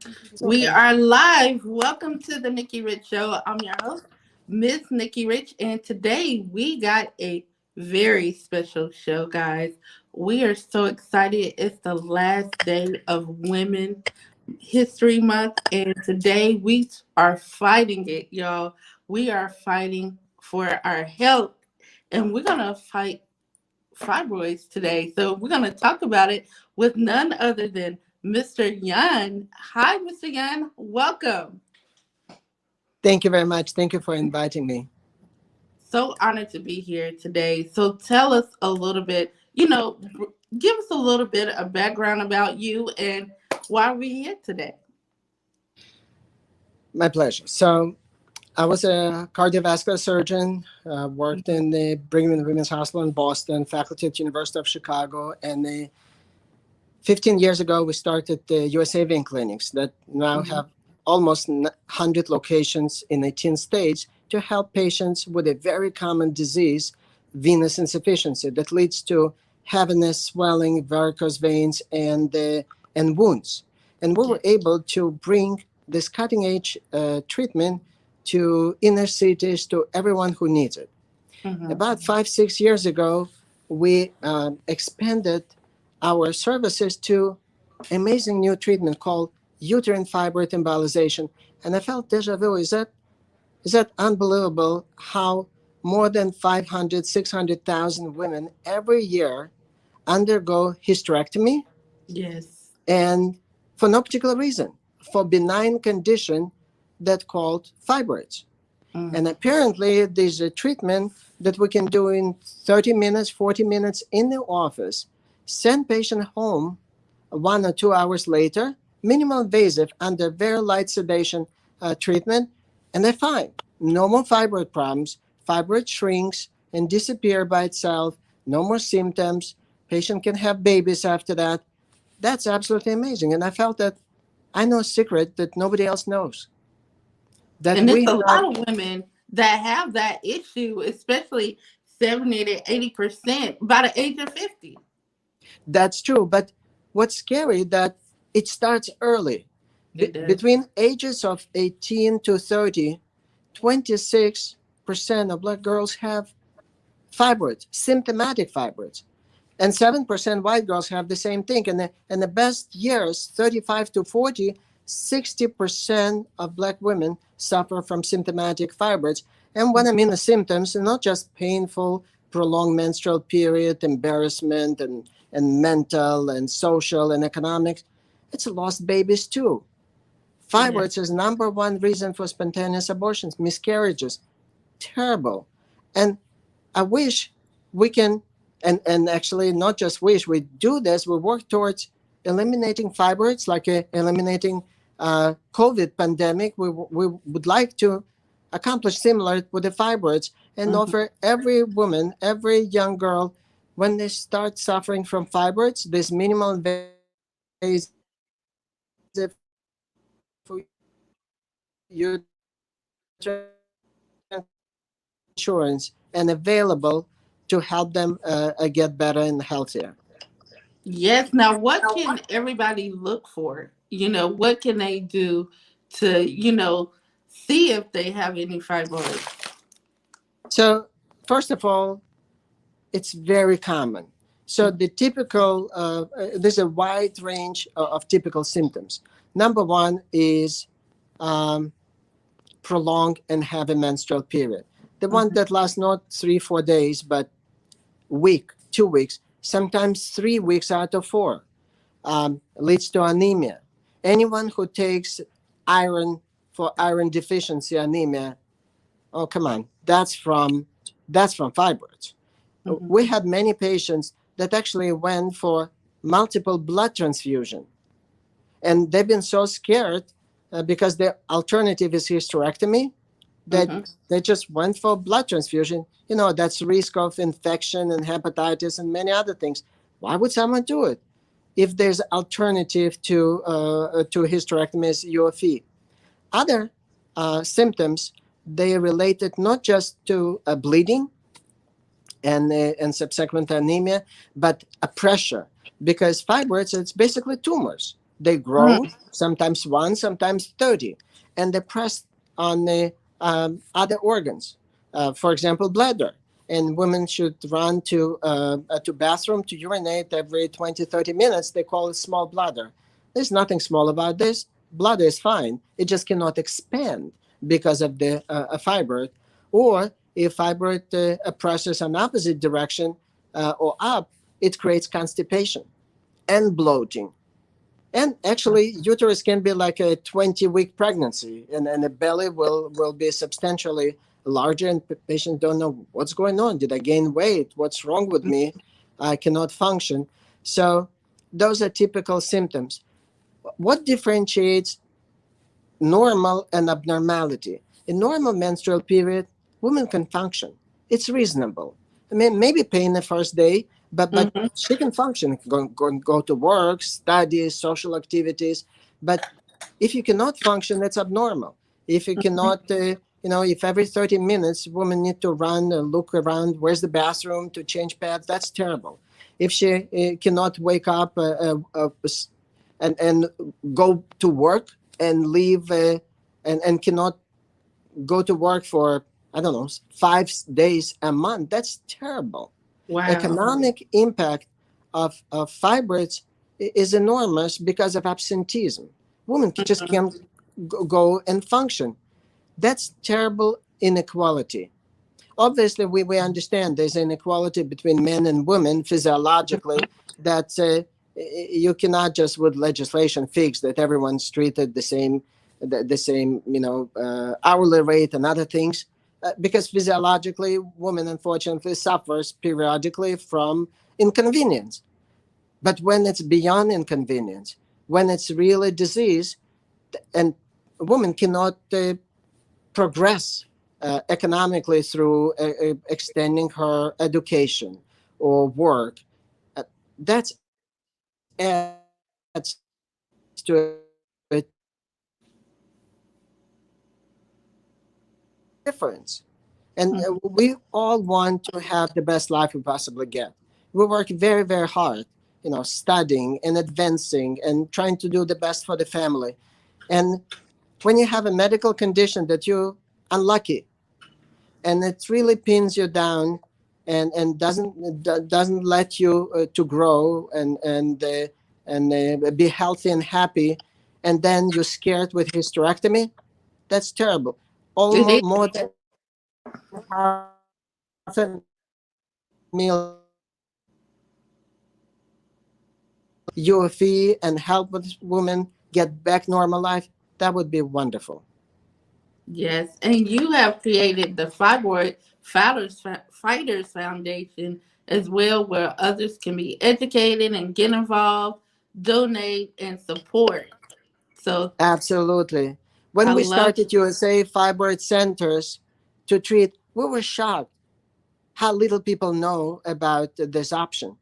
It's We okay. are live. Welcome to the Nikki Rich Show. I'm your host, Miss Nikki Rich, and today we got a very special show, guys. We are so excited. It's the last day of Women History Month, and today we are fighting it, y'all. We are fighting for our health, and we're gonna fight fibroids today. So we're going to talk about it with none other than Mr. Yan. Hi, Mr. Yan. Welcome. Thank you very much. Thank you for inviting me. So honored to be here today. So tell us a little bit, give us a little bit of background about you and why we're here today. My pleasure. So, I was a cardiovascular surgeon, worked in the Brigham and Women's Hospital in Boston, faculty at University of Chicago, and 15 years ago, we started the USA Vein clinics that now Mhm. have almost 100 locations in 18 states to help patients with a very common disease, venous insufficiency, that leads to heaviness, swelling, varicose veins, and wounds. And we Yeah. were able to bring this cutting edge treatment to inner cities, to everyone who needs it. Mhm. About 5, 6 years ago, we expanded our services to amazing new treatment called uterine fibroid embolization. And I felt deja vu. Is that unbelievable how more than 500, 600,000 women every year undergo hysterectomy Yes. and for no particular reason, for benign condition that called fibroids. Mm. And apparently, there's a treatment that we can do in 30 minutes, 40 minutes in the office, send patient home 1 or 2 hours later, minimal invasive under very light sedation treatment, and they're fine. No more fibroid problems. Fibroid shrinks and disappear by itself. No more symptoms. Patient can have babies after that. That's absolutely amazing. And I felt that I know a secret that nobody else knows. That And it's we a have. lot of women that have that issue, especially 70 to 80% by the age of 50. That's true, but what's scary that it starts early. It does. Between ages of 18 to 30, 26% of black girls have fibroids, symptomatic fibroids. And 7% white girls have the same thing. And the best years, 35 to 40, 60% of black women suffer from symptomatic fibroids. And when I mean the symptoms, not just painful, prolonged menstrual period, embarrassment, and mental and social and economic, it's lost babies too. Yeah. Fibroids is number one reason for spontaneous abortions, miscarriages. Terrible. And I wish we can, and actually not just wish, we do this, we work towards eliminating fibroids, like eliminating COVID pandemic. We would like to accomplish similar with the fibroids and Mhm. offer every woman, every young girl, when they start suffering from fibroids, this minimal invasive insurance and available to help them get better and healthier. Yes. Now, what can everybody look for? What can they do to, see if they have any fibroids? So, first of all, it's very common. So, the typical, there's a wide range of typical symptoms. Number one is um, prolonged and heavy menstrual period. The one Mhm. that lasts not 3, 4 days, but week, 2 weeks, sometimes 3 weeks out of four, leads to anemia. Anyone who takes iron for iron deficiency anemia, oh come on, that's from fibroids. Mhm. We had many patients that actually went for multiple blood transfusion, and they've been so scared because the alternative is hysterectomy that Mhm. they just went for blood transfusion. That's risk of infection and hepatitis and many other things. Why would someone do it if there's alternative to hysterectomy as UFE? Other symptoms, they related not just to bleeding and subsequent anemia, but a pressure, because fibroids, it's basically tumors. They Mm. grow, sometimes one, sometimes 30, and they press on the other organs. For example, bladder. And women should run to bathroom to urinate every 20, 30 minutes. They call it small bladder. There's nothing small about this. Bladder is fine. It just cannot expand because of the fibroid. Or if fibroid presses an opposite direction or up, it creates constipation and bloating. And actually, uterus can be like a 20-week pregnancy, and the belly will be substantially larger, and patients don't know what's going on. Did I gain weight? What's wrong with me? I cannot function. So those are typical symptoms. What differentiates normal and abnormality? In normal menstrual period, women can function. It's reasonable. I mean, maybe pain the first day, but Mhm. she can function, go to work, study, social activities. But if you cannot function, that's abnormal. If you cannot, if every 30 minutes women need to run and look around, where's the bathroom to change pads, that's terrible. If she cannot wake up and go to work and leave and cannot go to work for, I don't know, 5 days a month, that's terrible. Wow. Economic impact of fibroids is enormous because of absenteeism. Women just Mhm. can't go and function. That's terrible inequality. Obviously, we understand there's inequality between men and women physiologically, that you cannot just with legislation fix that everyone's treated the same, hourly rate and other things. Because physiologically, women unfortunately suffers periodically from inconvenience. But when it's beyond inconvenience, when it's really disease, and a woman cannot progress economically through extending her education or work, that adds to a difference. And we all want to have the best life we possibly get. We work very, very hard, studying and advancing and trying to do the best for the family. And when you have a medical condition that you're unlucky and it really pins you down and doesn't let you to grow and be healthy and happy, and then you're scared with hysterectomy, that's terrible. It Almost is. more than UFE and help with women get back normal life, that would be wonderful. Yes, and you have created the Fighters Foundation as well, where others can be educated and get involved, donate, and support. So Absolutely. I When we love. started USA fibroid centers to treat, we were shocked how little people know about this option,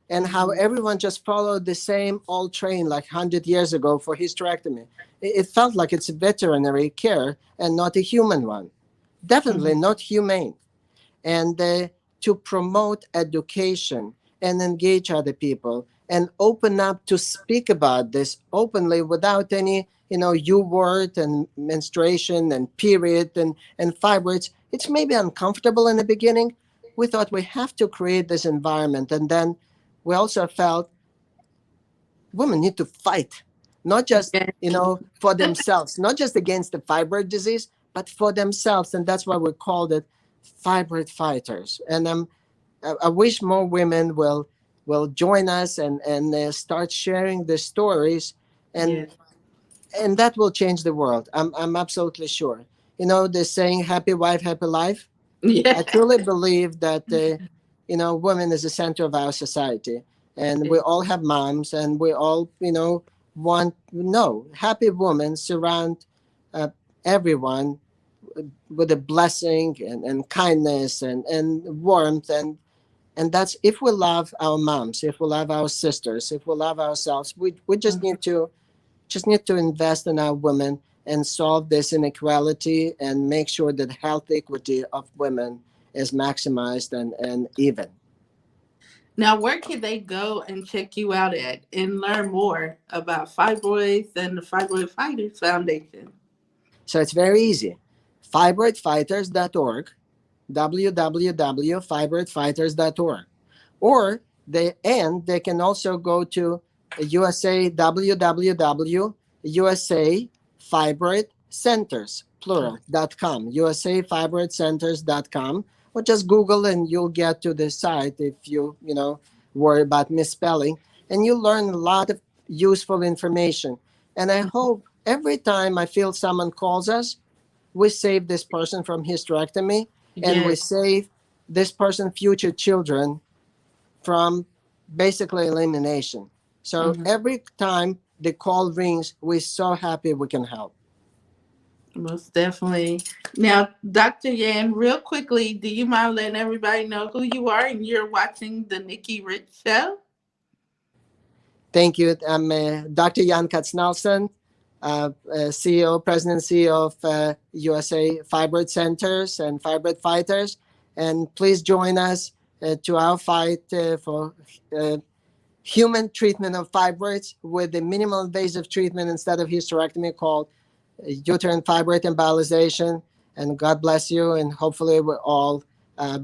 and how Mhm. everyone just followed the same old train like 100 years ago for hysterectomy. It felt like it's a veterinary care and not a human one. Definitely Mhm. not humane. And to promote education and engage other people and open up to speak about this openly without any u word and menstruation and period and fibroids. It's maybe uncomfortable in the beginning. We thought we have to create this environment, and then we also felt women need to fight, not just Yes. for themselves, not just against the fibroid disease, but for themselves. And that's why we called it fibroid fighters. And I wish more women will join us and start sharing their stories, and Yes. and that will change the world. I'm absolutely sure. The saying "happy wife, happy life." I Yes. truly believe that women is the center of our society, and we all have moms, and we all want no happy women surround uh, everyone with a blessing and kindness and warmth, and that's if we love our moms, if we love our sisters, if we love ourselves. We Mhm. just need to invest in our women and solve this inequality and make sure that health equity of women is maximized and even. Now, where can they go and check you out at and learn more about fibroids and the Fibroid Fighters Foundation? So it's very easy. Fibroidfighters.org, www.fibroidfighters.org. Or they can also go to USA www.USA Fibroid Centers plural.com, USA Fibroid Centers.com, or just Google and you'll get to the site if you worry about misspelling, and you learn a lot of useful information. And I hope every time I feel someone calls us, we save this person from hysterectomy, and we Yes. save this person's future children from basically elimination. So Mhm. every time the call rings, we're so happy we can help. Most definitely. Now, Dr. Yan, real quickly, do you mind letting everybody know who you are and you're watching the Nikki Rich Show? Thank you. I'm Dr. Jan Katsnelson, CEO, President CEO of USA Fibroid Centers and Fibroid Fighters. And please join us to our fight for uh, human treatment of fibroids with the minimal invasive treatment instead of hysterectomy called uterine fibroid embolization. And God bless you, and hopefully we'll all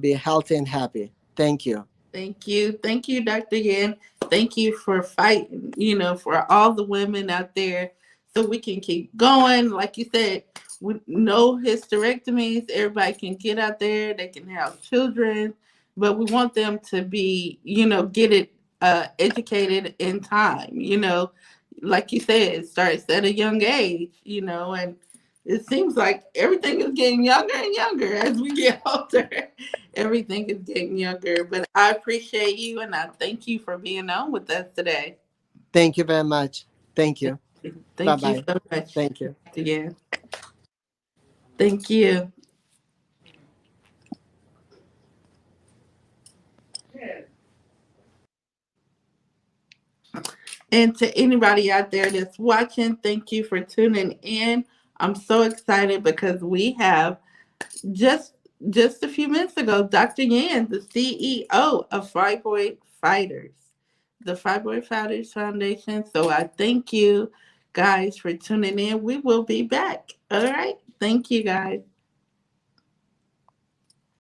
be healthy and happy. Thank you. Thank you. Thank you, Dr. Yan. Thank you for fighting, for all the women out there so we can keep going. Like you said, with no hysterectomies, everybody can get out there, they can have children, but we want them to be, get it educated in time, like you said, it starts at a young age, and it seems like everything is getting younger and younger as we get older. Everything is getting younger. But I appreciate you and I thank you for being on with us today. Thank you very much. Thank you. Bye Thank you bye. so much Thank you. again. Thank you. And to anybody out there that's watching, thank you for tuning in. I'm so excited because we have just just a few minutes ago, Dr. Yan, the CEO of Fibroid Fighters, the Fibroid Fighters Foundation. So I thank you guys for tuning in. We will be back. All right. Thank you guys.